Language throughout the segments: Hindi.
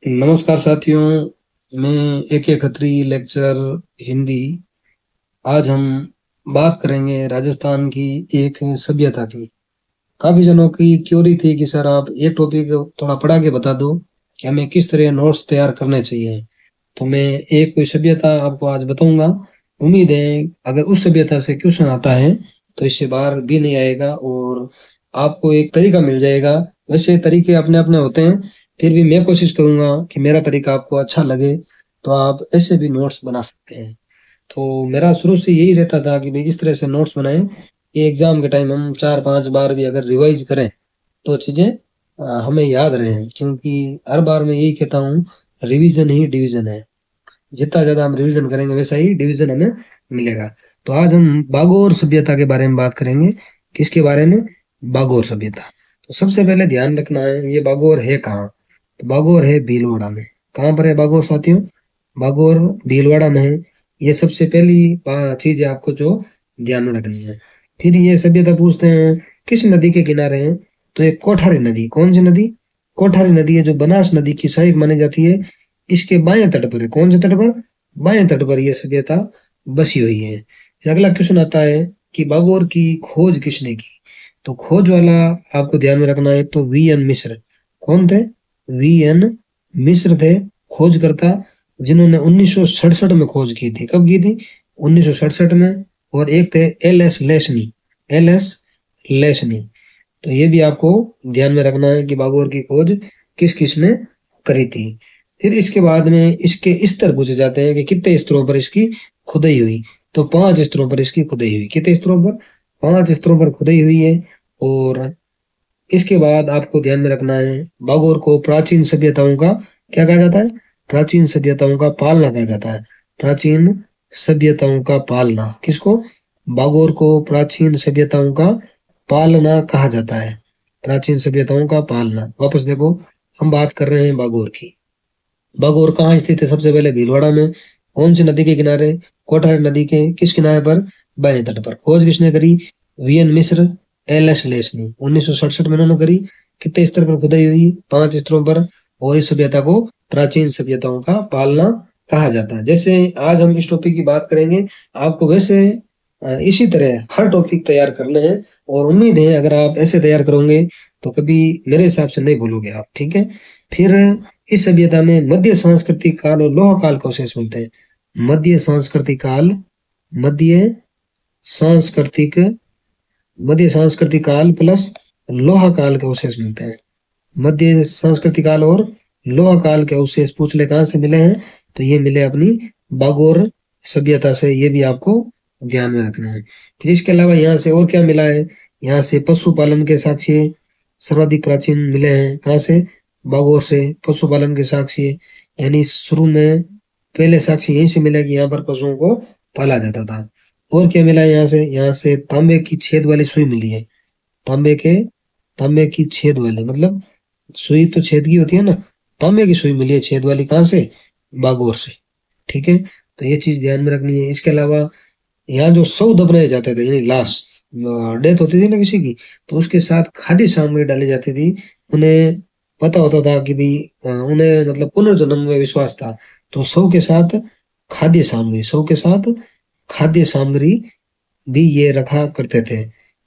नमस्कार साथियों। मैं AK खत्री लेक्चर हिंदी। आज हम बात करेंगे राजस्थान की एक सभ्यता की। काफी जनों की क्यूरी थी कि सर आप ये टॉपिक थोड़ा पढ़ा के बता दो कि हमें किस तरह नोट्स तैयार करने चाहिए। तो मैं एक कोई सभ्यता आपको आज बताऊंगा। उम्मीद है अगर उस सभ्यता से क्वेश्चन आता है तो इससे बाहर भी नहीं आएगा और आपको एक तरीका मिल जाएगा। वैसे तरीके अपने अपने होते हैं, फिर भी मैं कोशिश करूंगा कि मेरा तरीका आपको अच्छा लगे, तो आप ऐसे भी नोट्स बना सकते हैं। तो मेरा शुरू से यही रहता था कि भाई इस तरह से नोट्स बनाएं कि एग्जाम के टाइम हम 4-5 बार भी अगर रिवाइज करें तो चीजें हमें याद रहें, क्योंकि हर बार मैं यही कहता हूँ, रिवीजन ही डिवीजन है। जितना ज्यादा हम रिवीजन करेंगे वैसा ही डिवीजन हमें मिलेगा। तो आज हम बागोर सभ्यता के बारे में बात करेंगे। किसके बारे में? बागोर सभ्यता। तो सबसे पहले ध्यान रखना है ये बागोर है कहाँ। तो बागोर है भीलवाड़ा में। कहाँ पर है बागोर साथियों? बागोर भीलवाड़ा में है। ये सबसे पहली चीज है आपको जो ध्यान में रखनी है। फिर ये सभ्यता पूछते हैं किस नदी के किनारे है। तो एक कोठारी नदी। कौन सी नदी? कोठारी नदी है जो बनास नदी की सहायक मानी जाती है। इसके बाएं तट पर है। कौन से तट पर? बाएं तट पर यह सभ्यता बसी हुई है। फिर अगला क्वेश्चन आता है कि बागोर की खोज किसने की। तो खोज वाला आपको ध्यान में रखना है तो VN मिश्र। कौन थे? VN मिश्र थे खोजकर्ता, जिन्होंने 1967 में खोज की थी। कब की थी? 1967 में। और एक थे LS लेशनी। LS लेशनी। तो ये भी आपको ध्यान में रखना है कि बागोर की खोज किस किसने करी थी। फिर इसके बाद में इसके स्तर पूछे जाते हैं कि कितने स्तरों पर इसकी खुदाई हुई। तो 5 स्तरों पर इसकी खुदाई हुई। कितने स्तरों पर? 5 स्तरों पर खुदाई हुई है। और इसके बाद आपको ध्यान में रखना है बागोर को प्राचीन सभ्यताओं का क्या कहा जाता है? प्राचीन सभ्यताओं का पालना कहा जाता है। प्राचीन सभ्यताओं का पालना किसको? बागोर को प्राचीन सभ्यताओं का पालना कहा जाता है। प्राचीन सभ्यताओं का पालना। वापस देखो, हम बात कर रहे हैं बागोर की। बागोर कहाँ स्थित है? सबसे पहले भीलवाड़ा में। कौन सी नदी के किनारे? कोठारी नदी के किस किनारे पर? बाएं तट पर। खोज किसने करी? VN मिश्र, LS लेसनी। 1967 में उन्होंने करी। कितने स्तर पर खुदाई हुई? 5 स्तरों पर। और इस सभ्यता को प्राचीन सभ्यताओं का पालना कहा जाता है। जैसे आज हम इस टॉपिक की बात करेंगे, आपको वैसे इसी तरह हर टॉपिक तैयार करने हैं। और उम्मीद है अगर आप ऐसे तैयार करोगे तो कभी मेरे हिसाब से नहीं भूलोगे आप। ठीक है। फिर इस सभ्यता में मध्य सांस्कृतिक काल और लोह काल के अवशेष मिलते हैं। मध्य सांस्कृतिक काल, मध्य सांस्कृतिक मध्य सांस्कृतिक काल प्लस लोह काल के अवशेष मिलते हैं। मध्य सांस्कृतिक काल और लोह काल के अवशेष पूछ ले कहाँ से मिले हैं। तो ये मिले अपनी बागोर सभ्यता से। ये भी आपको ध्यान में रखना है। फिर इसके अलावा यहाँ से और क्या मिला है? यहाँ से पशुपालन के साक्ष्य सर्वाधिक प्राचीन मिले हैं। कहाँ से? बागोर से पशुपालन के साक्ष्य। यानी शुरू में पहले साक्ष्य यहीं से मिला कि यहाँ पर पशुओं को पाला जाता था। और क्या मिला है यहाँ से? यहाँ से तांबे की छेद वाली सुई मिली है। तांबे के तांबे की छेद वाली मतलब सुई तो छेद की होती है ना। तांबे की सुई मिली है छेद वाली। कहाँ से? बागोर से। ठीक है। तो ये चीज ध्यान में रखनी है। इसके अलावा यहाँ जो शव दफनाए जाते थे, यानी लाश, डेथ होती थी ना किसी की, तो उसके साथ खाद्य सामग्री डाली जाती थी। उन्हें पता होता था कि भाई उन्हें मतलब पुनर्जन्म में विश्वास था। तो शव के साथ खाद्य सामग्री भी ये रखा करते थे।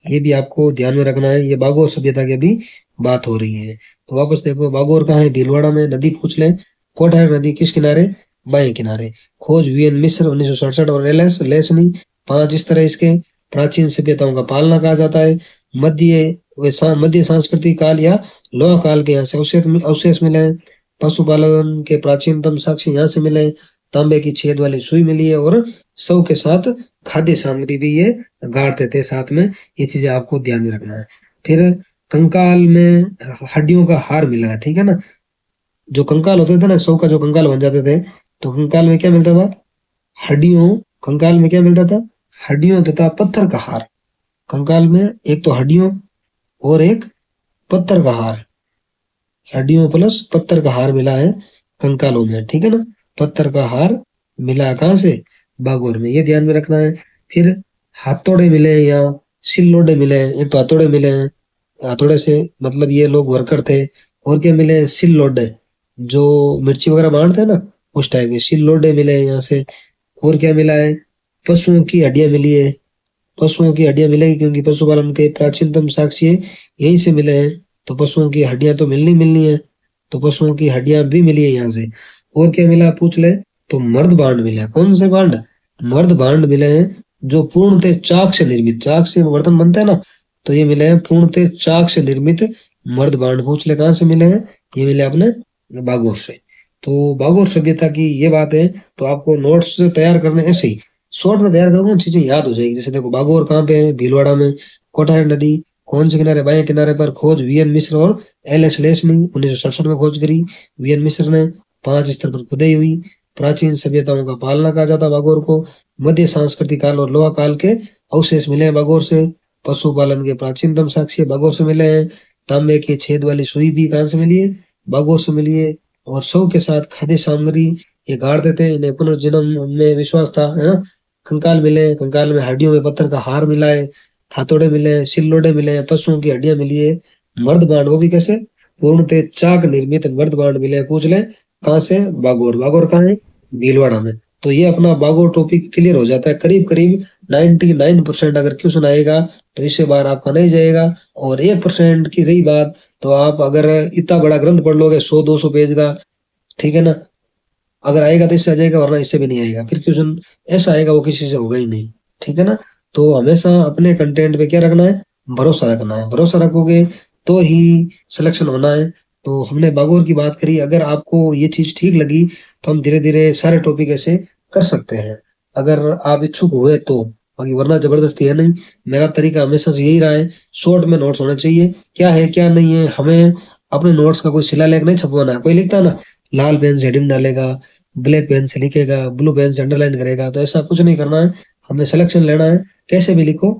ये भी आपको ध्यान में रखना है। ये बागोर सभ्यता की भी बात हो रही है। तो वापस देखो, बागोर कहाँ है? भीलवाड़ा में। नदी पूछ ले, कोठारी नदी किस किनारे? बाएं किनारे। खोज VN मिश्र 1967 और LS लेसनी। 5 स्तर है इसके। प्राचीन सभ्यताओं का पालना कहा जाता है। मध्य सांस्कृतिक काल या लोह काल के यहाँ से अवशेष मिले हैं। पशुपालन के प्राचीनतम साक्ष्य यहाँ से मिले हैं। तांबे की छेद वाली सुई मिली है और शव के साथ खाद्य सामग्री भी ये गाड़ते थे साथ में। ये चीजें आपको ध्यान में रखना है। फिर कंकाल में हड्डियों का हार मिला है। ठीक है ना। जो कंकाल होते थे ना, शव का जो कंकाल बन जाते थे, तो कंकाल में क्या मिलता था? हड्डियों कंकाल में क्या मिलता था? हड्डियों तथा पत्थर का हार। कंकाल में एक तो हड्डियों और एक पत्थर का हार। हड्डियों प्लस पत्थर का हार मिला है कंकालों में। ठीक है ना। पत्थर का हार मिला कहाँ से? बागोर में। ये ध्यान में रखना है। फिर हाथोड़े मिले हैं यहाँ, सिल्लोडे मिले हैं। एक तो हाथोड़े मिले हैं, हाथोड़े से मतलब ये लोग वर्कर थे। और क्या मिले हैं? सिल्लोडे। जो मिर्ची वगैरह बांटते हैं ना, उस टाइप के सिल लोडे मिले हैं यहाँ से। और क्या मिला है, पशुओं की हड्डियां मिली है। पशुओं की हड्डियां मिलेगी क्योंकि पशुपालन के प्राचीनतम साक्ष्य यहीं से मिले हैं। तो पशुओं की हड्डियां तो मिलनी मिलनी है, तो पशुओं की हड्डियां भी मिली है यहाँ से। और क्या मिला पूछ ले, तो मर्द भांड मिला है। कौन से भांड, मर्द भांड मिले हैं जो पूर्णतः चाक से निर्मित, चाक से बर्तन बनते हैं ना, तो ये मिले हैं पूर्णतः चाक से निर्मित मर्द भांड। पूछ ले कहाँ से मिले हैं, ये मिले अपने बागोर से। तो बागोर सभ्यता की ये बात है। तो आपको नोट्स तैयार करने ऐसे ही शॉर्ट में तैयार करोगे ना, चीजें याद हो जाएगी। जैसे देखो बागोर कहाँ पे है, भीलवाड़ा में। कोठारी नदी कौन से किनारे, बाएं किनारे पर। खोज वीएन मिश्र और एल एस लेसनी 1967 में खोज करी वीएन मिश्र ने। 5 स्तर पर खुदाई हुई। प्राचीन सभ्यताओं का पालना कहा जाता बागोर को। मध्य सांस्कृतिक काल और लोहा काल के अवशेष मिले हैं बागोर से। पशुपालन के प्राचीनतम साक्ष्य बागोर से मिले हैं। तांबे के छेद वाली सुई भी कहाँ से मिली है, बागोर से मिली है। और शव के साथ खाद्य सामग्री ये गाड़ देते हैं, इन्हें पुनर्जन्म में विश्वास था, है ना। कंकाल मिले, कंकाल में हड्डियों में पत्थर का हार मिला है। हथौड़े मिले हैं, सिल्लोडे मिले हैं, पशुओं की हड्डियां मिली है। मर्द बांड, वो भी कैसे, पूर्णतः चाक निर्मित मर्द बांड मिले हैं। पूछ ले कहाँ से, बागोर। बागोर कहाँ है, भीलवाड़ा में। तो ये अपना बागोर टॉपिक क्लियर हो जाता है करीब करीब 99%। अगर क्वेश्चन आएगा तो इससे बार आपका नहीं जाएगा। और 1% की रही बात, तो आप अगर इतना बड़ा ग्रंथ पढ़ लोगे 100-200 पेज का, ठीक है ना, अगर आएगा तो इससे आ जाएगा, वरना इससे भी नहीं आएगा। फिर क्वेश्चन ऐसा आएगा वो किसी से होगा ही नहीं, ठीक है ना। तो हमेशा अपने कंटेंट पे क्या रखना है, भरोसा रखना है। भरोसा रखोगे तो ही सिलेक्शन होना है। तो हमने बागोर की बात करी, अगर आपको ये चीज ठीक लगी तो हम धीरे धीरे सारे टॉपिक ऐसे कर सकते हैं, अगर आप इच्छुक हुए तो। बाकी वरना जबरदस्ती है नहीं। मेरा तरीका हमेशा से यही रहा है, शॉर्ट में नोट्स होने चाहिए। क्या है क्या नहीं है, हमें अपने नोट्स का कोई शिलालेख नहीं छपवाना है। कोई लिखता है ना, लाल पेन से हेडिंग डालेगा, ब्लैक पेन से लिखेगा, ब्लू पेन से अंडरलाइन करेगा, तो ऐसा कुछ नहीं करना है। हमें सिलेक्शन लेना है, कैसे भी लिखो,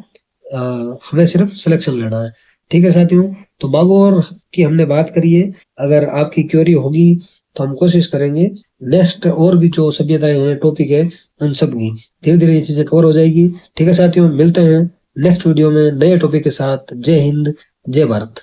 हमें सिर्फ सिलेक्शन लेना है। ठीक है साथियों, तो बागोर की हमने बात करी है। अगर आपकी क्वेरी होगी तो हम कोशिश करेंगे नेक्स्ट और भी जो सभ्यताएं टॉपिक है उन सब की धीरे धीरे ये चीजें कवर हो जाएगी। ठीक है साथियों, मिलते हैं नेक्स्ट वीडियो में नए टॉपिक के साथ। जय हिंद, जय भारत।